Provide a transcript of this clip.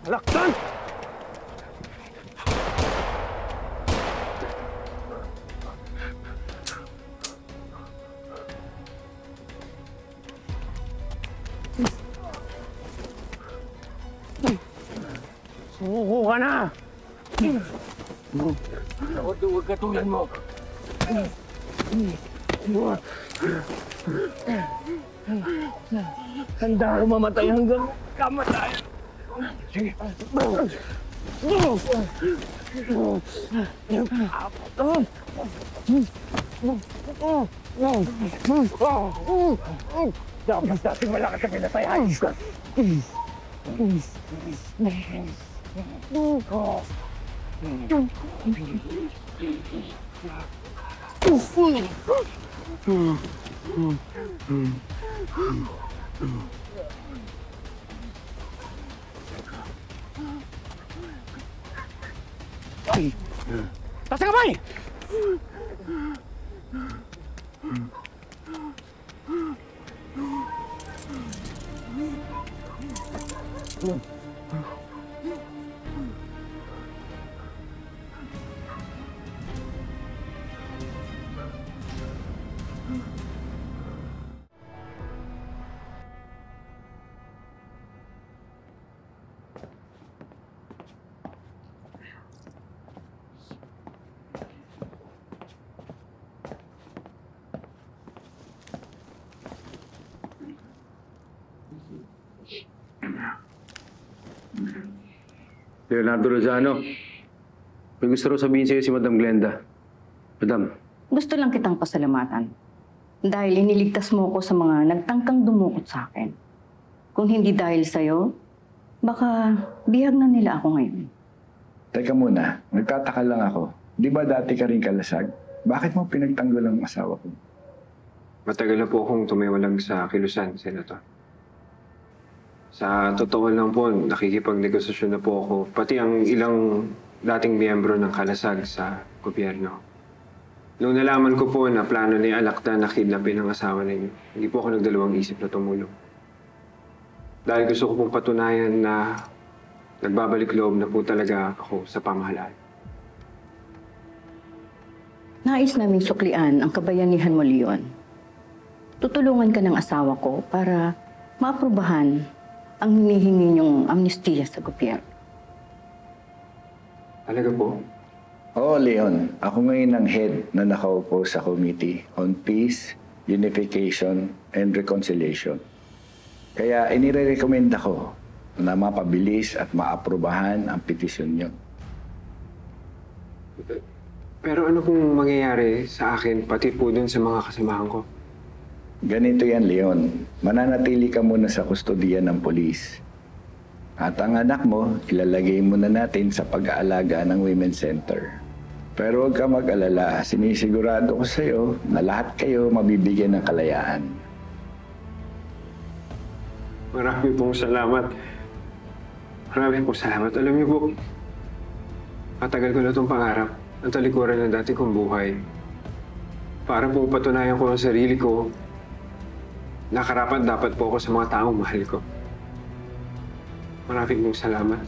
Laktan! Sumuko ka na! Huwag katulan mo! Handa ka mamatay hanggang kamatay! Sige! Dapat dating malakas na pinatayan! Taas ang kamay! Leonardo Lozano, may gusto raw sabihin sa'yo si Madam Glenda. Madam. Gusto lang kitang pasalamatan. Dahil iniligtas mo ko sa mga nagtangkang dumukot sa akin. Kung hindi dahil sa'yo, baka bihag na nila ako ngayon. Teka muna, nagtataka lang ako. Di ba dati ka rin kalasag? Bakit mo pinagtanggol ang asawa ko? Matagal na po akong tumiwalag sa kilusan, Senator. Sa totoo lang po, nakikipagnegosasyon na po ako. Pati ang ilang dating miyembro ng kalasag sa gobyerno. Nung nalaman ko po na plano ni Alakda na kidnapin ang asawa ninyo, hindi po ako nagdalawang isip na tumulong. Dahil gusto ko pong patunayan na nagbabalik loob na po talaga ako sa pamahalaan. Nais naming suklian ang kabayanihan mo, Leon. Tutulungan ka ng asawa ko para maaprubahan ang hinihingi niyong amnestiya sa gobyerno. Talaga po? Oo, Leon. Ako ngayon ang head na nakaupo sa Committee on Peace, Unification, and Reconciliation. Kaya inirecommend ako na mapabilis at maaprubahan ang petisyon niyo. Pero ano pong mangyayari sa akin, pati po dun sa mga kasamahan ko? Ganito yan, Leon. Mananatili ka muna sa kustodiya ng polis. At ang anak mo, ilalagay muna natin sa pag-aalaga ng Women's Center. Pero huwag ka mag-alala, sinisigurado ko sa iyo na lahat kayo mabibigyan ng kalayaan. Marami pong salamat. Marami pong salamat. Alam niyo po, matagal ko na itong pangarap. Ang talikuran ng dati kong buhay. Para po patunayan ko ang sarili ko, nakarapat dapat po ako sa mga taong mahal ko. Maraming pong salamat.